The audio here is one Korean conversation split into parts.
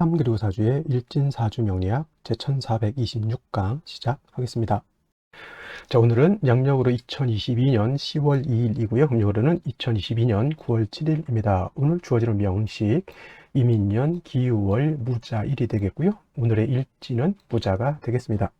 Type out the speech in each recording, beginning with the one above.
3 그리고 4주의 일진사주 명리학 제1426강 시작하겠습니다. 자, 오늘은 양력으로 2022년 10월 2일이고요. 음력으로는 2022년 9월 7일입니다. 오늘 주어지는 명식 이민년 기우월 무자일이 되겠고요. 오늘의 일진은 무자가 되겠습니다.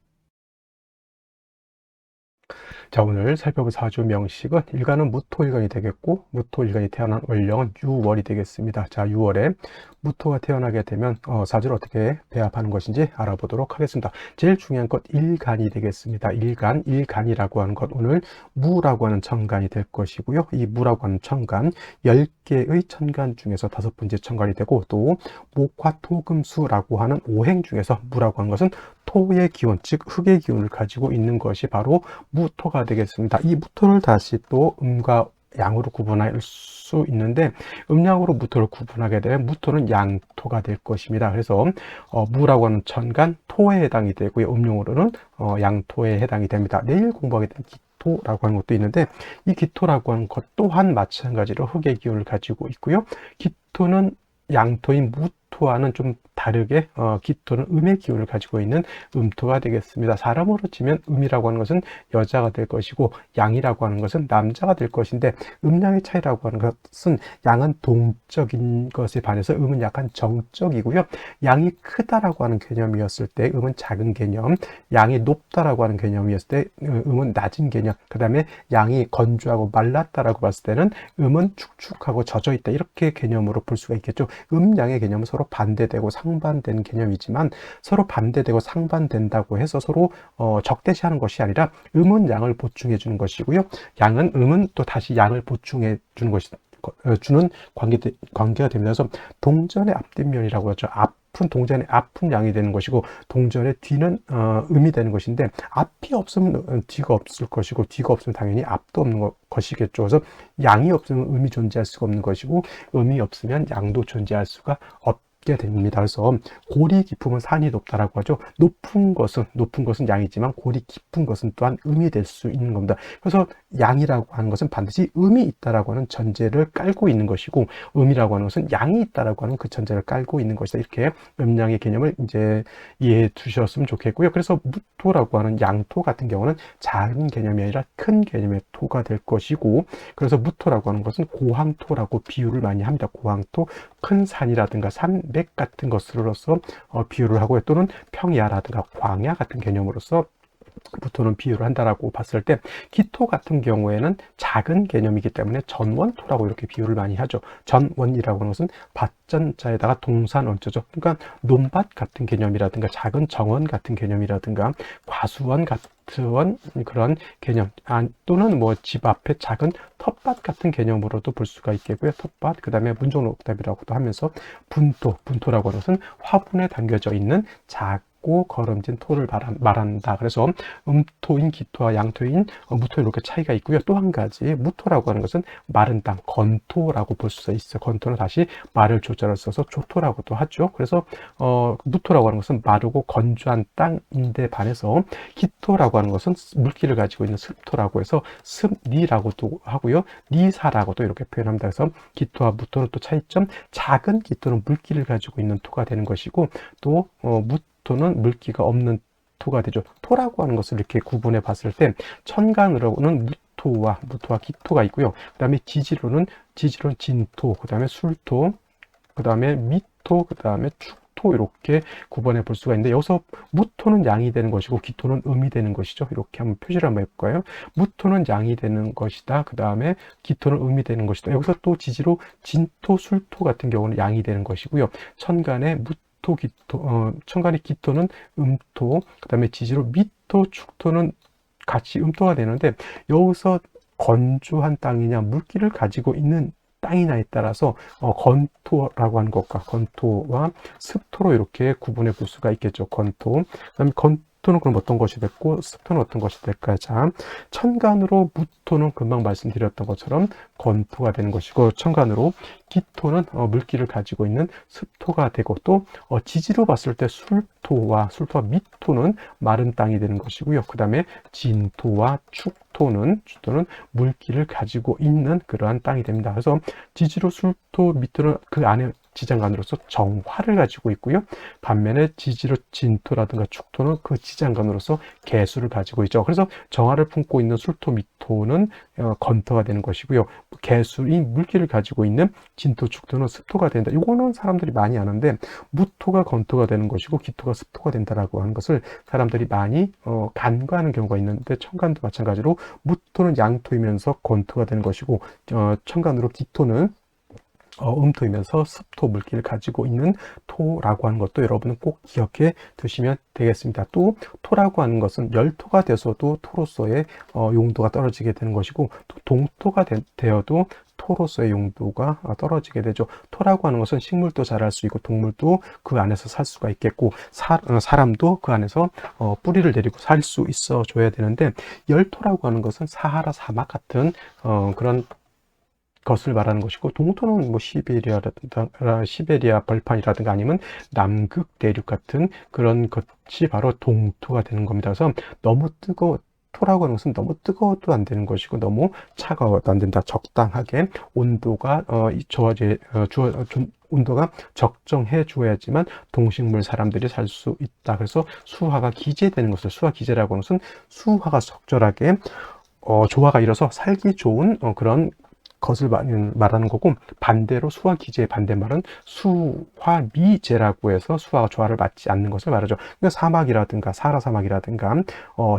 자, 오늘 살펴볼 사주 명식은 일간은 무토일간이 되겠고, 무토일간이 태어난 월령은 유월이 되겠습니다. 자, 6월에 무토가 태어나게 되면 사주를 어떻게 배합하는 것인지 알아보도록 하겠습니다. 제일 중요한 것 일간이 되겠습니다. 일간이라고 하는 것, 오늘 무라고 하는 천간이 될 것이고요. 이 무라고 하는 천간, 10개의 천간 중에서 5번째 천간이 되고, 또 목화토금수라고 하는 오행 중에서 무라고 하는 것은 토의 기운, 즉 흙의 기운을 가지고 있는 것이 바로 무토가 되겠습니다. 이 무토를 다시 또 음과 양으로 구분할 수 있는데, 음양으로 무토를 구분하게 되면 무토는 양토가 될 것입니다. 그래서 무라고 하는 천간 토에 해당이 되고요. 음용으로는 양토에 해당이 됩니다. 내일 공부하게 된 기토라고 하는 것도 있는데, 이 기토라고 하는 것 또한 마찬가지로 흙의 기운을 가지고 있고요. 기토는 양토인 무토와는 좀 다르게 기토는 음의 기운을 가지고 있는 음토가 되겠습니다. 사람으로 치면 음이라고 하는 것은 여자가 될 것이고 양이라고 하는 것은 남자가 될 것인데, 음양의 차이라고 하는 것은 양은 동적인 것에 반해서 음은 약간 정적이고요. 양이 크다라고 하는 개념이었을 때 음은 작은 개념, 양이 높다라고 하는 개념이었을 때 음은 낮은 개념, 그 다음에 양이 건조하고 말랐다라고 봤을 때는 음은 축축하고 젖어 있다, 이렇게 개념으로 볼 수가 있겠죠. 음양의 개념은 서로 반대되고 상반된 개념이지만, 서로 반대되고 상반된다고 해서 서로 적대시하는 것이 아니라 음은 양을 보충해 주는 것이고요, 양은 음은 또 다시 양을 보충해 주는 것이 주는 관계가 되면서 동전의 앞뒷면이라고 하죠. 아픈 동전의 앞은 양이 되는 것이고, 동전의 뒤는 음이 되는 것인데, 앞이 없으면 뒤가 없을 것이고, 뒤가 없으면 당연히 앞도 없는 것이겠죠. 그래서 양이 없으면 음이 존재할 수가 없는 것이고, 음이 없으면 양도 존재할 수가 없게 됩니다. 그래서 골이 깊으면 산이 높다라고 하죠. 높은 것은 양이지만 골이 깊은 것은 또한 음이 될 수 있는 겁니다. 그래서 양이라고 하는 것은 반드시 음이 있다라고 하는 전제를 깔고 있는 것이고, 음이라고 하는 것은 양이 있다라고 하는 그 전제를 깔고 있는 것이다. 이렇게 음양의 개념을 이제 이해해 두셨으면 좋겠고요. 그래서 무토라고 하는 양토 같은 경우는 작은 개념이 아니라 큰 개념의 토가 될 것이고, 그래서 무토라고 하는 것은 고황토라고 비유를 많이 합니다. 고황토, 큰 산이라든가 산맥 같은 것으로서 비유를 하고요. 또는 평야라든가 광야 같은 개념으로서 무토는 비유를 한다라고 봤을 때, 기토 같은 경우에는 작은 개념이기 때문에 전원토라고 이렇게 비유를 많이 하죠. 전원이라고 하는 것은 밭전자에다가 동산 원자죠. 그러니까 논밭 같은 개념이라든가 작은 정원 같은 개념이라든가 과수원 같은 그런 개념, 또는 뭐 집 앞에 작은 텃밭 같은 개념으로도 볼 수가 있겠고요. 텃밭, 그 다음에 문종옥답이라고도 하면서 분토라고 하는 것은 화분에 담겨져 있는 작고 거름진 토를 말한다. 그래서 음토인 기토와 양토인 무토, 이렇게 차이가 있고요. 또 한 가지, 무토라고 하는 것은 마른 땅, 건토라고 볼 수가 있어요. 건토는 다시 말을 조자를 써서 조토라고도 하죠. 그래서 무토라고 하는 것은 마르고 건조한 땅인데 반해서, 기토라고 하는 것은 물기를 가지고 있는 습토라고 해서 습리라고도 하고요, 리사라고도 이렇게 표현합니다. 그래서 기토와 무토는 또 차이점, 작은 기토는 물기를 가지고 있는 토가 되는 것이고, 또 무토는 물기가 없는 토가 되죠. 토라고 하는 것을 이렇게 구분해 봤을 때, 천간으로는 무토와 기토가 있고요. 그 다음에 지지로는 진토, 그 다음에 술토, 그 다음에 미토, 그 다음에 축토, 이렇게 구분해 볼 수가 있는데, 여기서 무토는 양이 되는 것이고 기토는 음이 되는 것이죠. 이렇게 한번 표시를 한번 해볼까요? 무토는 양이 되는 것이다, 그 다음에 기토는 음이 되는 것이다. 여기서 또 지지로 진토, 술토 같은 경우는 양이 되는 것이고요. 천간에 천간의 기토는 음토, 그 다음에 지지로 미토, 축토는 같이 음토가 되는데, 여기서 건조한 땅이냐 물기를 가지고 있는 땅이냐에 따라서 건토라고 하는 것과 건토와 습토로 이렇게 구분해 볼 수가 있겠죠. 건토, 그다음에 건토는 그럼 어떤 것이 됐고 습토는 어떤 것이 될까요? 자, 천간으로 무토는 금방 말씀드렸던 것처럼 건토가 되는 것이고, 천간으로 기토는 물기를 가지고 있는 습토가 되고, 또 지지로 봤을 때 술토와 미토는 마른 땅이 되는 것이고요. 그 다음에 진토와 축토, 주토는 물기를 가지고 있는 그러한 땅이 됩니다. 그래서 지지로 술토 미토는 그 안에 지장간으로서 정화를 가지고 있고요. 반면에 지지로 진토라든가 축토는 그 지장간으로서 개수를 가지고 있죠. 그래서 정화를 품고 있는 술토 미토는 건토가 되는 것이고요. 개수이 물기를 가지고 있는 진토 축토는 습토가 된다. 이거는 사람들이 많이 아는데 무토가 건토가 되는 것이고 기토가 습토가 된다라고 하는 것을 사람들이 많이 간과하는 경우가 있는데, 천간도 마찬가지로 무토는 양토이면서 건토가 되는 것이고 천간으로 기토는 음토이면서 습토 물기를 가지고 있는 토라고 하는 것도 여러분은 꼭 기억해 두시면 되겠습니다. 또 토라고 하는 것은 열토가 돼서도 토로서의 용도가 떨어지게 되는 것이고, 또 동토가 되어도 토로서의 용도가 떨어지게 되죠. 토라고 하는 것은 식물도 자랄 수 있고 동물도 그 안에서 살 수가 있겠고 사람도 그 안에서 뿌리를 내리고 살 수 있어 줘야 되는데, 열토라고 하는 것은 사하라 사막 같은 그런 것을 말하는 것이고, 동토는 뭐 시베리아 벌판이라든가 아니면 남극 대륙 같은 그런 것이 바로 동토가 되는 겁니다. 그래서 너무 토라고 하는 것은 너무 뜨거워도 안 되는 것이고 너무 차가워도 안 된다. 적당하게 온도가 온도가 적정해 주어야지만 동식물 사람들이 살 수 있다. 그래서 수화가 기재되는 것을 수화 기재라고 하는 것은 수화가 적절하게 조화가 이뤄서 살기 좋은 그런 것을 말하는 거고, 반대로 수화 기제의 반대말은 수화 미제라고 해서 수화가 조화를 맞지 않는 것을 말하죠. 그러니까 사막이라든가 사하라 사막이라든가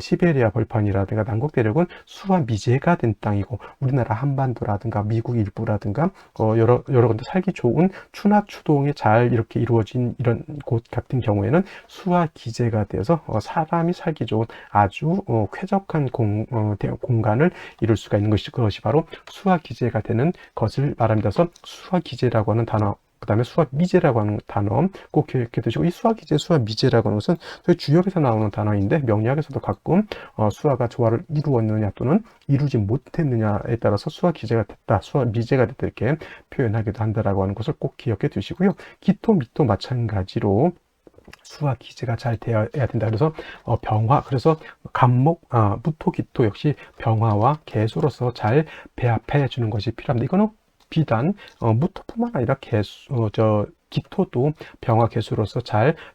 시베리아 벌판이라든가 남극 대륙은 수화 미제가 된 땅이고, 우리나라 한반도라든가 미국 일부라든가 여러 군데 살기 좋은 추나 추동이 잘 이렇게 이루어진 이런 곳 같은 경우에는 수화 기제가 되어서 사람이 살기 좋은 아주 쾌적한 공간을 이룰 수가 있는 그것이 바로 수화 기제 되는 것을 말합니다. 그래서 수화 기제라고 하는 단어, 그 다음에 수화 미제라고 하는 단어 꼭 기억해 두시고, 이 수화 기제, 수화 미제라고 하는 것은 저희 주역에서 나오는 단어인데, 명리학에서도 가끔 수화가 조화를 이루었느냐 또는 이루지 못했느냐에 따라서 수화 기제가 됐다, 수화 미제가 됐다 이렇게 표현하기도 한다라고 하는 것을 꼭 기억해 두시고요. 기토, 미토 마찬가지로 수화 기제가 잘 되어야 된다. 그래서 그래서 간목, 무토, 기토 역시 병화와 개수로서 잘 배합해 주는 것이 필요합니다. 이거는 비단 무토뿐만 아니라 기토도 병화 개수로서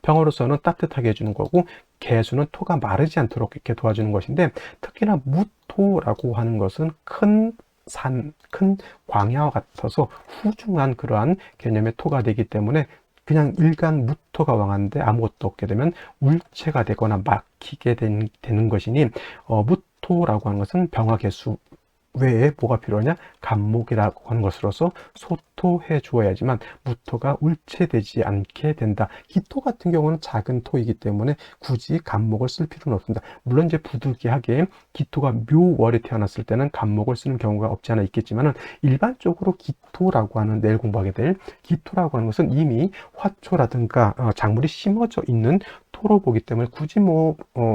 병화로서는 따뜻하게 해주는 거고, 개수는 토가 마르지 않도록 이렇게 도와주는 것인데, 특히나 무토라고 하는 것은 큰 광야와 같아서 후중한 그러한 개념의 토가 되기 때문에, 그냥 일간 무토가 왕한데 아무것도 없게 되면 울체가 되거나 막히게 되는 것이니, 무토라고 하는 것은 병화 개수 외에 뭐가 필요하냐? 간목이라고 하는 것으로서 소토해 주어야지만 무토가 울체되지 않게 된다. 기토 같은 경우는 작은 토이기 때문에 굳이 간목을 쓸 필요는 없습니다. 물론 이제 부득이하게 기토가 묘월에 태어났을 때는 간목을 쓰는 경우가 없지 않아 있겠지만은, 일반적으로 기토라고 하는, 내일 공부하게 될 기토라고 하는 것은 이미 화초라든가 작물이 심어져 있는 토로 보기 때문에 굳이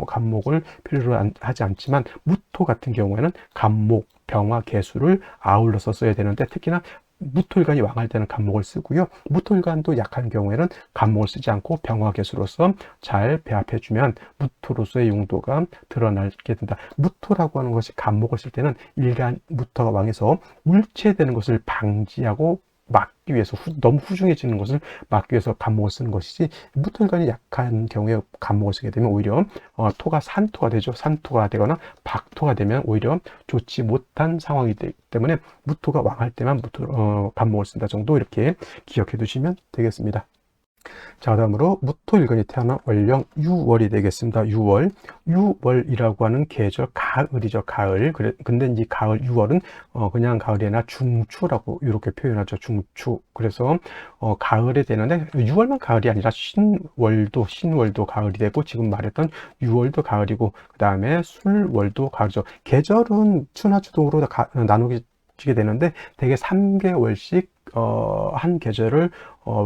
간목을 필요로 하지 않지만, 무토 같은 경우에는 간목, 병화, 개수를 아울러서 써야 되는데, 특히나 무토일간이 왕할 때는 간목을 쓰고요. 무토일간도 약한 경우에는 간목을 쓰지 않고 병화, 개수로서 잘 배합해주면 무토로서의 용도가 드러나게 된다. 무토라고 하는 것이 간목을 쓸 때는 일간 무토가 왕해서 울체되는 것을 방지하고 막기 위해서, 너무 후중해지는 것을 막기 위해서 간목을 쓰는 것이지, 무토일간이 약한 경우에 간목을 쓰게 되면 오히려 토가 산토가 되죠. 산토가 되거나 박토가 되면 오히려 좋지 못한 상황이기 때문에 무토가 왕할 때만 간목을 쓴다 정도 이렇게 기억해 두시면 되겠습니다. 자, 다음으로 무토일간이 태어난 월령 유월이 되겠습니다. 유월이라고 하는 계절 가을이죠. 가을. 근데 이 가을, 유월은 그냥 가을이 아니라 중추라고 이렇게 표현하죠. 중추. 그래서 가을에 되는데, 유월만 가을이 아니라 신월도 가을이 되고, 지금 말했던 유월도 가을이고, 그 다음에 술월도 가을이죠. 계절은 추나 추동으로 나누게 되는데, 대개 3개월씩 한 계절을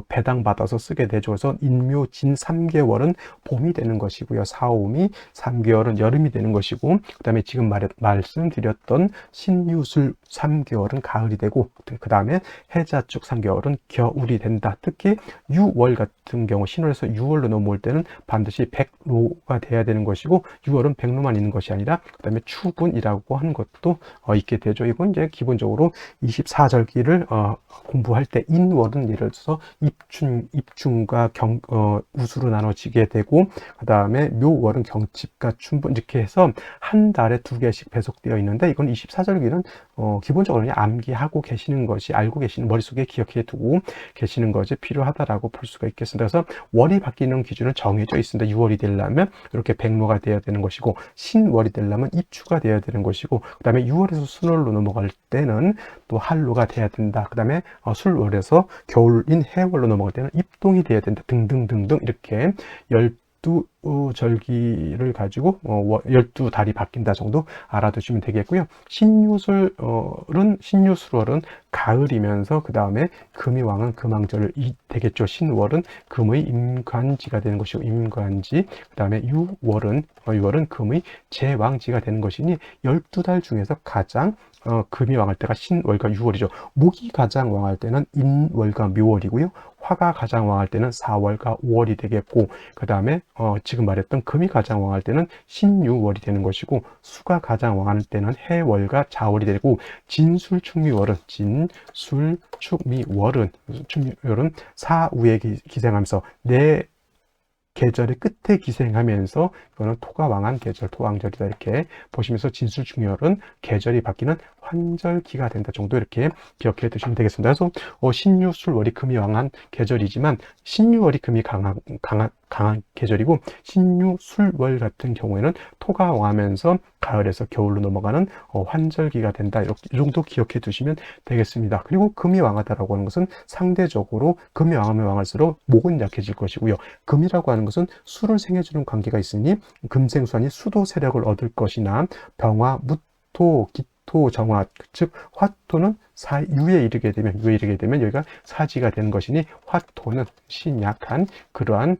배당받아서 쓰게 되죠. 그래서 인묘진 3개월은 봄이 되는 것이고요. 사오미 3개월은 여름이 되는 것이고, 그 다음에 지금 말씀드렸던 신유술 3개월은 가을이 되고, 그 다음에 해자축 3개월은 겨울이 된다. 특히 6월 같은 경우 신월에서 6월로 넘어올 때는 반드시 백로가 돼야 되는 것이고, 6월은 백로만 있는 것이 아니라 그 다음에 추분이라고 하는 것도 있게 되죠. 이건 이제 기본적으로 24절기를 공부할 때 인월은 예를 들어서 입춘과 우수로 나눠지게 되고, 그 다음에 묘월은 경칩과 춘분 이렇게 해서 한 달에 2개씩 배속되어 있는데, 이건 24절기는 기본적으로 그냥 암기하고 계시는 것이, 알고 계시는, 머릿속에 기억해 두고 계시는 것이 필요하다라고 볼 수가 있겠습니다. 그래서 월이 바뀌는 기준은 정해져 있습니다. 6월이 되려면 이렇게 백로가 되어야 되는 것이고, 신월이 되려면 입추가 되어야 되는 것이고, 그 다음에 6월에서 순월로 넘어갈 때는 또 한로가 돼야 된다. 그 다음에 술월에서 겨울인 해월로 넘어갈 때는 입동이 돼야 된다. 등등등등 이렇게 12절기를 가지고 12달이 바뀐다 정도 알아두시면 되겠고요. 신유술월은 가을이면서 그 다음에 금이왕은 금왕절이 되겠죠. 신월은 금의 임관지가 되는 것이고, 임관지, 그 다음에 유월은 금의 제왕지가 되는 것이니 12달 중에서 가장 금이 왕할 때가 신월과 유월이죠. 목이 가장 왕할 때는 인월과 묘월이고요. 화가 가장 왕할 때는 4월과 5월이 되겠고, 그 다음에 지금 말했던 금이 가장 왕할 때는 신유월이 되는 것이고, 수가 가장 왕할 때는 해월과 자월이 되고, 진술축미월은 축미월은 사우에 기생하면서 계절의 끝에 기생하면서, 이거는 토가 왕한 계절, 토왕절이다 이렇게 보시면서 진술중열은 계절이 바뀌는 환절기가 된다 정도 이렇게 기억해 두시면 되겠습니다. 그래서 신유술월이 금이 왕한 계절이지만 신유월이 금이 강한 계절이고, 신유술월 같은 경우에는 토가 왕하면서 가을에서 겨울로 넘어가는 환절기가 된다. 이 정도 기억해 두시면 되겠습니다. 그리고 금이 왕하다라고 하는 것은 상대적으로 금이 왕하면 왕할수록 목은 약해질 것이고요. 금이라고 하는 것은 수를 생해주는 관계가 있으니 금생수하니 수도 세력을 얻을 것이나, 병화, 무토, 기토, 정화, 즉 화토는 유에 이르게 되면 여기가 사지가 되는 것이니, 화토는 신약한 그러한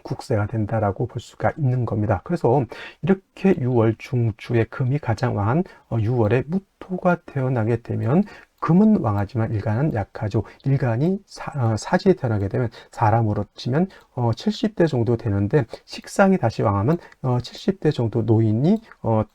국세가 된다라고 볼 수가 있는 겁니다. 그래서 이렇게 6월 중추에 금이 가장 왕한 6월에 무토가 태어나게 되면, 금은 왕하지만 일간은 약하죠. 일간이 사지에 태어나게 되면 사람으로 치면 70대 정도 되는데, 식상이 다시 왕하면 70대 정도 노인이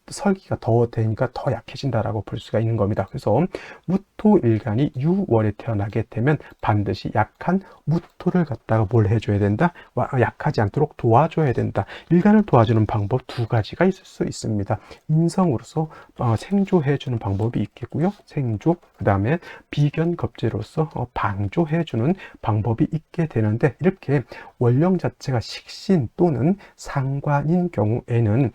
설기가 더 되니까 더 약해진다라고 볼 수가 있는 겁니다. 그래서 무토 일간이 6월에 태어나게 되면 반드시 약한 무토를 갖다가 뭘 해줘야 된다? 약하지 않도록 도와줘야 된다. 일간을 도와주는 방법 2가지가 있을 수 있습니다. 인성으로서 생조해주는 방법이 있겠고요. 생조, 그 다음에 비견겁제로서 방조해주는 방법이 있게 되는데, 이렇게 원령 자체가 식신 또는 상관인 경우에는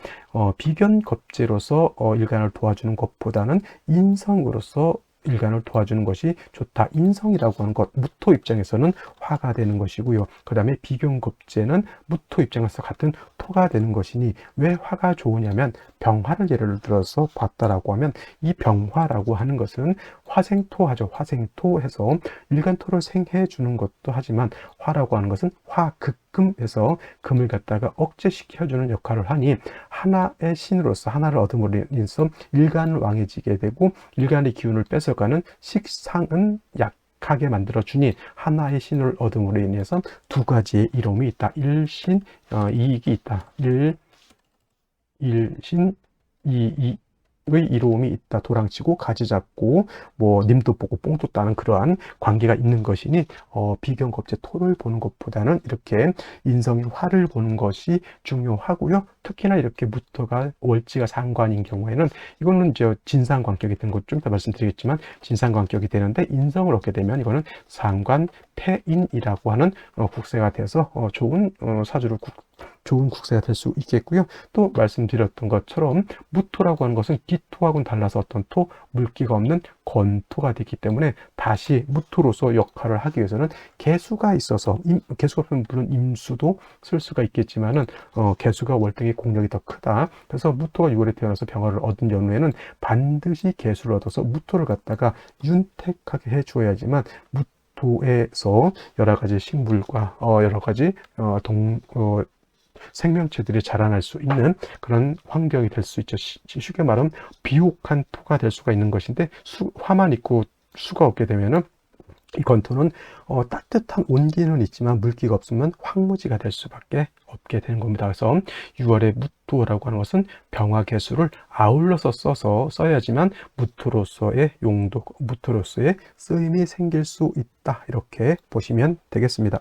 비견겁제로서 일간을 도와주는 것보다는 인성으로서 일간을 도와주는 것이 좋다. 인성이라고 하는 것, 무토 입장에서는 화가 되는 것이고요. 그 다음에 비견겁제는 무토 입장에서 같은 토가 되는 것이니, 왜 화가 좋으냐면, 병화를 예를 들어서 봤다라고 하면, 이 병화라고 하는 것은 화생토하죠. 화생토해서 일간토를 생해 주는 것도 하지만, 화라고 하는 것은 화극금에서 금을 갖다가 억제시켜주는 역할을 하니, 하나의 신으로서 하나를 얻음으로 인해서 일간을 왕해지게 되고, 일간의 기운을 뺏어가는 식상은 약하게 만들어주니, 하나의 신을 얻음으로 인해서 2가지의 이로움이 있다. 일신 이익이 있다. 일신 이익의 이로움이 있다. 도랑치고 가지 잡고 님도 보고 뽕도 따는 그러한 관계가 있는 것이니, 비견겁제 토를 보는 것보다는 이렇게 인성인 화를 보는 것이 중요하고요. 특히나 이렇게 무토가 월지가 상관인 경우에는, 이거는 이제 진상관격이 된 것 좀 이따 말씀드리겠지만 진상관격이 되는데, 인성을 얻게 되면 이거는 상관 폐인이라고 하는 국세가 돼서 좋은 사주를 좋은 국세가 될 수 있겠고요. 또 말씀드렸던 것처럼 무토라고 하는 것은 기토하고는 달라서 어떤 토, 물기가 없는 건토가 되기 때문에 다시 무토로서 역할을 하기 위해서는 개수가 있어서, 개수가 없으면 물론 임수도 쓸 수가 있겠지만은 개수가 월등히 공력이 더 크다. 그래서 무토가 6월에 태어나서 병화를 얻은 연후에는 반드시 개수를 얻어서 무토를 갖다가 윤택하게 해주어야지만 무토에서 여러 가지 식물과 여러 가지 생명체들이 자라날 수 있는 그런 환경이 될 수 있죠. 쉽게 말하면 비옥한 토가 될 수가 있는 것인데, 화만 있고 수가 없게 되면은 이 건토는 따뜻한 온기는 있지만 물기가 없으면 황무지가 될 수밖에 없게 되는 겁니다. 그래서 6월에 무토라고 하는 것은 병화 개수를 아울러서 써야지만 무토로서의 용도, 무토로서의 쓰임이 생길 수 있다, 이렇게 보시면 되겠습니다.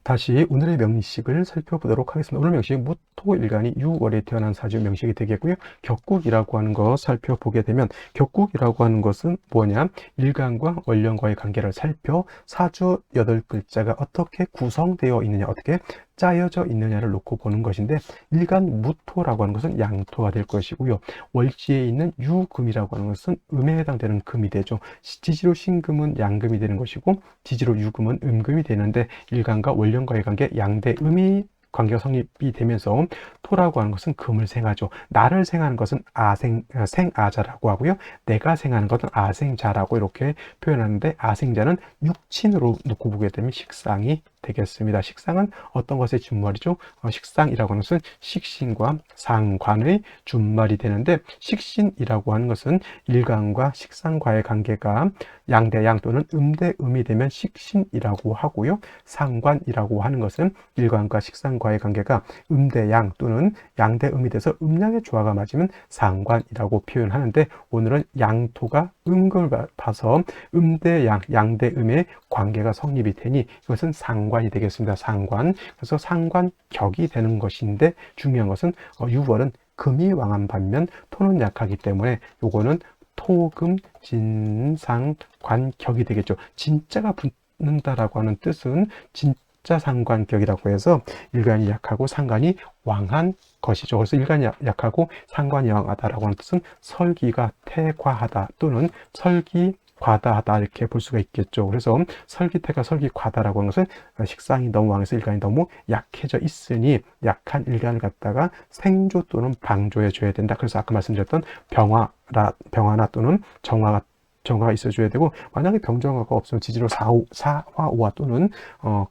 다시 오늘의 명식을 살펴보도록 하겠습니다. 오늘 명식 무토일간이 6월에 태어난 사주 명식이 되겠고요. 격국이라고 하는 거 살펴보게 되면, 격국이라고 하는 것은 뭐냐, 일간과 월령과의 관계를 살펴 사주 8글자가 어떻게 구성되어 있느냐, 어떻게 짜여져 있느냐를 놓고 보는 것인데, 일간 무토라고 하는 것은 양토가 될 것이고요. 월지에 있는 유금이라고 하는 것은 음에 해당되는 금이 되죠. 지지로 신금은 양금이 되는 것이고, 지지로 유금은 음금이 되는데, 일간과 월령과의 관계, 양대음이 관계가 성립이 되면서 토라고 하는 것은 금을 생하죠. 나를 생하는 것은 생아자라고 하고요. 내가 생하는 것은 아생자라고 이렇게 표현하는데, 아생자는 육친으로 놓고 보게 되면 식상이 되겠습니다. 식상은 어떤 것의 준말이죠? 식상이라고 하는 것은 식신과 상관의 준말이 되는데, 식신이라고 하는 것은 일간과 식상과의 관계가 양대양 또는 음대음이 되면 식신이라고 하고요. 상관이라고 하는 것은 일간과 식상과의 관계가 음대양 또는 양대음이 돼서 음양의 조화가 맞으면 상관이라고 표현하는데, 오늘은 양토가 음금을 봐서 음대양, 양대음의 관계가 성립이 되니 이것은 상관이 되겠습니다. 상관. 그래서 상관격이 되는 것인데, 중요한 것은 6월은 금이 왕한 반면 토는 약하기 때문에 요거는 토금 진상관격이 되겠죠. 진짜가 붙는다라고 하는 뜻은 진짜 상관격이라고 해서 일간이 약하고 상관이 왕한 것이죠. 그래서 일간이 약하고 상관이 왕하다라고 하는 뜻은 설기가 태과하다 또는 설기 과다하다, 이렇게 볼 수가 있겠죠. 그래서 설기태가 설기과다라고 하는 것은 식상이 너무 왕해서 일간이 너무 약해져 있으니 약한 일간을 갖다가 생조 또는 방조해 줘야 된다. 그래서 아까 말씀드렸던 병화나 또는 정화가 있어줘야 되고, 만약에 병정화가 없으면 지지로 사화오화 또는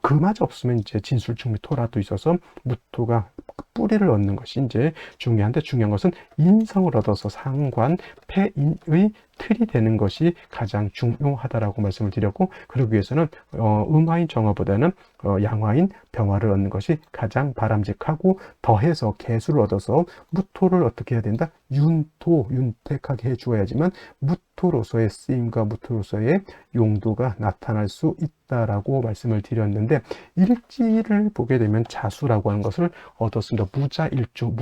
그마저 없으면 이제 진술충미 토라도 있어서 무토가 뿌리를 얻는 것이 이제 중요한데, 중요한 것은 인성을 얻어서 상관 폐인의 틀이 되는 것이 가장 중요하다라고 말씀을 드렸고, 그러기 위해서는 음화인 정화보다는 양화인 병화를 얻는 것이 가장 바람직하고, 더해서 개수를 얻어서 무토를 어떻게 해야 된다? 윤택하게 해주어야지만 무토로서의 쓰임과 무토로서의 용도가 나타날 수 있다라고 말씀을 드렸는데, 일지를 보게 되면 자수라고 하는 것을 얻었습니다. 무자일주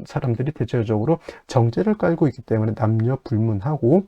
사람들이 대체적으로 정제를 깔고 있기 때문에 남녀 불문하고,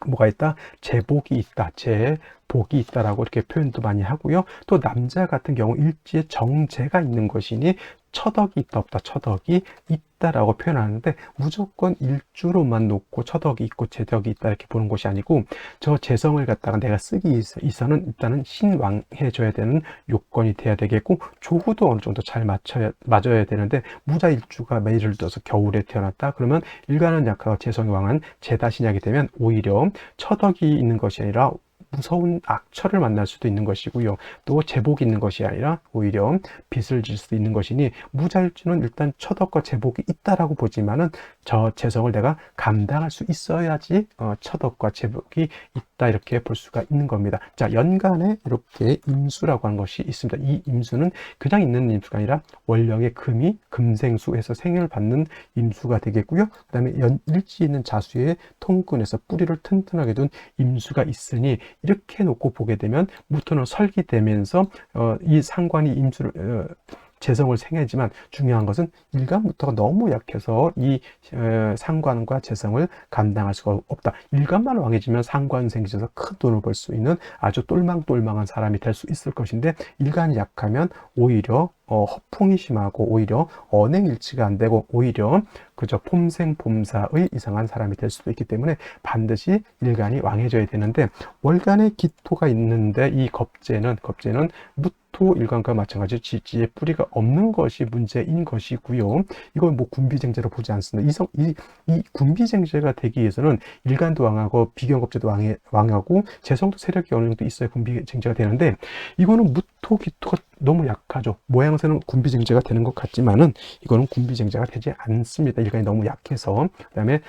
뭐가 있다? 제복이 있다, 제복이 있다라고 이렇게 표현도 많이 하고요. 또 남자 같은 경우 일지에 정제가 있는 것이니 처덕이 있다 없다, 처덕이 있다라고 표현하는데, 무조건 일주로만 놓고 처덕이 있고 제덕이 있다 이렇게 보는 것이 아니고, 저 재성을 갖다가 내가 쓰기 위해서는 일단은 신왕해줘야 되는 요건이 돼야 되겠고, 조구도 어느 정도 잘 맞아야 되는데, 무자일주가 예를 들어서 겨울에 태어났다 그러면 일간은 약하고 재성이 왕한 재다신약이 되면 오히려 처덕이 있는 것이 아니라 무서운 악처를 만날 수도 있는 것이고요. 또 제복이 있는 것이 아니라 오히려 빚을 질 수도 있는 것이니, 무자일주는 일단 처덕과 제복이 있다라고 보지만은 저 재성을 내가 감당할 수 있어야지 처덕과 제복이 있다 이렇게 볼 수가 있는 겁니다. 자, 연간에 이렇게 임수라고 하는 것이 있습니다. 이 임수는 그냥 있는 임수가 아니라 월령의 금이 금생수에서 생을 받는 임수가 되겠고요. 그 다음에 일지 있는 자수의 통근에서 뿌리를 튼튼하게 둔 임수가 있으니, 이렇게 놓고 보게 되면 무토는 설기되면서 이 상관이 임수를 재성을 생애지만 중요한 것은 일간부터가 너무 약해서 이 상관과 재성을 감당할 수가 없다. 일간만 왕해지면 상관 생기셔서 큰 돈을 벌 수 있는 아주 똘망똘망한 사람이 될 수 있을 것인데, 일간이 약하면 오히려 허풍이 심하고 오히려 언행일치가 안 되고 오히려 그저 폼생폼사의 이상한 사람이 될 수도 있기 때문에 반드시 일간이 왕해져야 되는데, 월간에 기토가 있는데 이 겁재는 무토 일간과 마찬가지로 지지에 뿌리가 없는 것이 문제인 것이고요. 이걸 뭐 군비쟁제로 보지 않습니다. 이 군비쟁제가 되기 위해서는 일간도 왕하고 비견겁재도 왕하고 재성도 세력이 어느 정도 있어야 군비쟁제가 되는데, 이거는 무토 기토가 너무 약하죠. 모양새는 군비쟁제가 되는 것 같지만은 이거는 군비쟁제가 되지 않습니다. 일간이 너무 약해서. 그다음에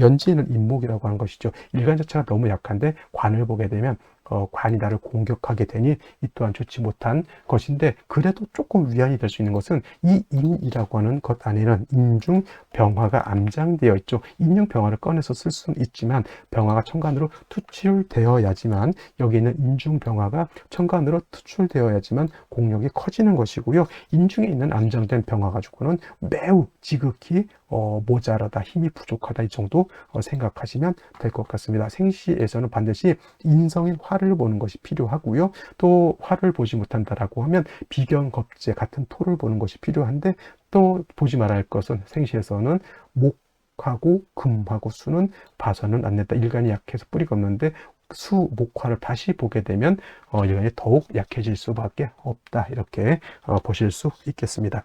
연지는 인목이라고 하는 것이죠. 일간 자체가 너무 약한데 관을 보게 되면 관이 나를 공격하게 되니 이 또한 좋지 못한 것인데, 그래도 조금 위안이 될 수 있는 것은 이 인이라고 하는 것 안에는 인중 병화가 암장되어 있죠. 인중 병화를 꺼내서 쓸 수는 있지만 병화가 천간으로 투출되어야지만, 여기 있는 인중 병화가 천간으로 투출되어야지만 공력이 커지는 것이고요. 인중에 있는 암장된 병화 가지고는 매우 지극히 모자라다, 힘이 부족하다, 이 정도 생각하시면 될 것 같습니다. 생시에서는 반드시 인성인 화를 보는 것이 필요하고요. 또 화를 보지 못한다라고 하면 비견겁재 같은 토를 보는 것이 필요한데, 또 보지 말아야 할 것은 생시에서는 목하고 금하고 수는 봐서는 안 된다. 일간이 약해서 뿌리가 없는데 수, 목화를 다시 보게 되면 일간이 더욱 약해질 수밖에 없다. 이렇게 보실 수 있겠습니다.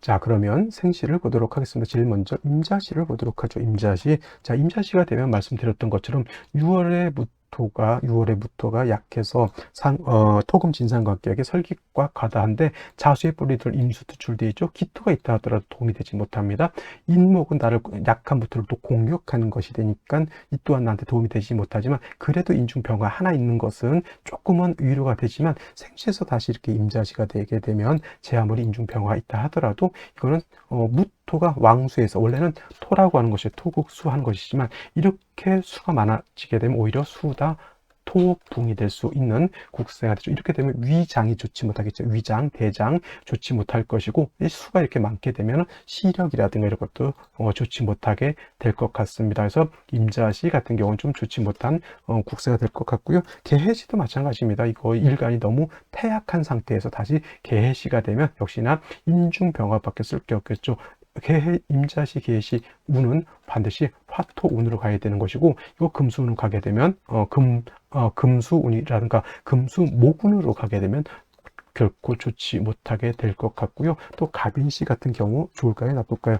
자, 그러면 생시를 보도록 하겠습니다. 제일 먼저 임자시를 보도록 하죠. 임자시. 자, 임자시가 되면 말씀드렸던 것처럼 6월의 무토가 약해서 토금 진상관계에 설기과 가다한데, 자수의 뿌리들 임수 투출되어 있죠. 기토가 있다 하더라도 도움이 되지 못합니다. 인목은 나를 약한 무토를 또 공격하는 것이 되니까 이 또한 나한테 도움이 되지 못하지만, 그래도 인중병화 하나 있는 것은 조금은 위로가 되지만, 생시에서 다시 이렇게 임자시가 되게 되면 제 아무리 인중병화가 있다 하더라도 이거는 무토가 왕수에서, 원래는 토라고 하는 것이 토국수 하는 것이지만, 이렇게 수가 많아지게 되면 오히려 수다 토붕이 될 수 있는 국세가 되죠. 이렇게 되면 위장이 좋지 못하겠죠. 위장, 대장 좋지 못할 것이고, 이 수가 이렇게 많게 되면 시력이라든가 이런 것도 좋지 못하게 될 것 같습니다. 그래서 임자시 같은 경우는 좀 좋지 못한 국세가 될 것 같고요. 계해시도 마찬가지입니다. 이거 일간이 너무 패약한 상태에서 다시 계해시가 되면 역시나 인중병화밖에 쓸 게 없겠죠. 임자시, 계시 운은 반드시 화토운으로 가야 되는 것이고, 이거 금수운으로 가게 되면 금수운이라든가 금수목운으로 가게 되면 결코 좋지 못하게 될 것 같고요. 또 갑인시 같은 경우 좋을까요, 나쁠까요?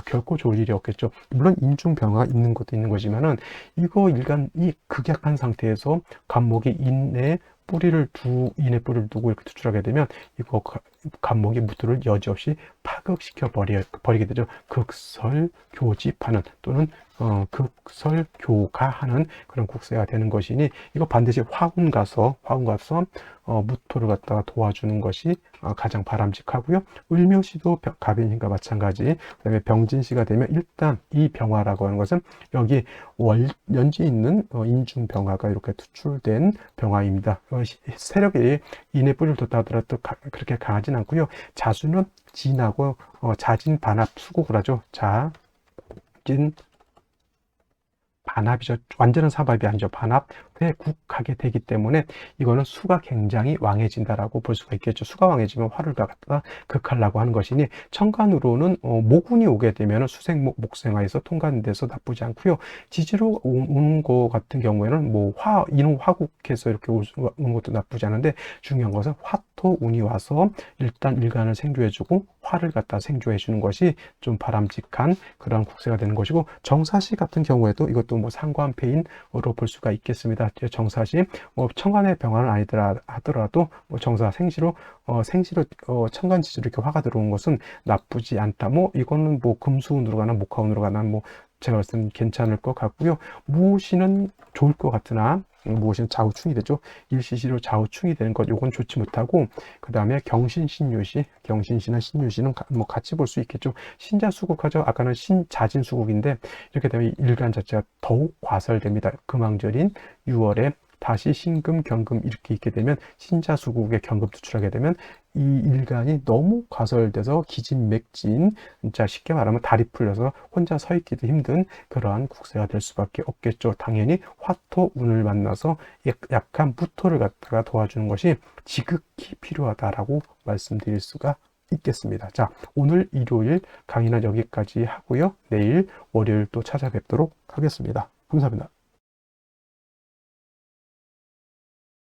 결코 좋을 일이 없겠죠. 물론 인중병화 있는 것도 있는 거지만은, 이거 일간이 극약한 상태에서 갑목이 인의 뿌리를 두고 이렇게 투출하게 되면 이거 갑목이 무토를 여지없이 파극시켜 버리게 되죠. 극설교집하는 또는 극설교가하는 그런 국세가 되는 것이니, 이거 반드시 화운 가서 무토를 갖다가 도와주는 것이 가장 바람직하고요. 을묘시도 갑인신과 마찬가지. 그다음에 병진시가 되면 일단 이 병화라고 하는 것은 여기 연지 있는 인중병화가 이렇게 투출된 병화입니다. 세력이 인의 뿌리를 뒀다 하더라도 그렇게 강하진 않고요. 자수는 진하고 자진 반합 수국을 하죠. 자진 반합이죠. 완전한 사합이 아니죠. 반합에 국하게 되기 때문에 이거는 수가 굉장히 왕해진다라고 볼 수가 있겠죠. 수가 왕해지면 화를 갖다가 극하려고 하는 것이니, 천간으로는 모군이 오게 되면 수생목 목생화에서 통관돼서 나쁘지 않고요. 지지로 오는 것 같은 경우에는 뭐 인호 화국해서 이렇게 오는 것도 나쁘지 않은데, 중요한 것은 화토운이 와서 일단 일간을 생조해주고 화를 갖다 생조해주는 것이 좀 바람직한 그런 국세가 되는 것이고, 정사시 같은 경우에도 이것도 뭐 상관패인으로 볼 수가 있겠습니다. 정사시 천간의 병화는 아니더라 하더라도 정사 생시로 천간지지로 이렇게 화가 들어온 것은 나쁘지 않다. 이거는 뭐 금수운으로 가나 목화운으로 가나 제가 봤을 때는 괜찮을 것 같고요. 무엇이는 좋을 것 같으나 무엇이는 좌우충이 되죠. 일시시로 좌우충이 되는 것, 요건 좋지 못하고, 그 다음에 경신시나 신유시는 뭐 같이 볼 수 있겠죠. 신자수국하죠. 아까는 신자진수국인데, 이렇게 되면 일간 자체가 더욱 과설됩니다. 금왕절인 6월에 다시 신금, 경금 이렇게 있게 되면 신자수국에 경금 투출하게 되면 이 일간이 너무 과설돼서 기진맥진, 진짜 쉽게 말하면 다리 풀려서 혼자 서 있기도 힘든 그러한 국세가 될 수밖에 없겠죠. 당연히 화토 운을 만나서 약한 무토를 갖다가 도와주는 것이 지극히 필요하다라고 말씀드릴 수가 있겠습니다. 자, 오늘 일요일 강의는 여기까지 하고요. 내일 월요일 또 찾아뵙도록 하겠습니다. 감사합니다.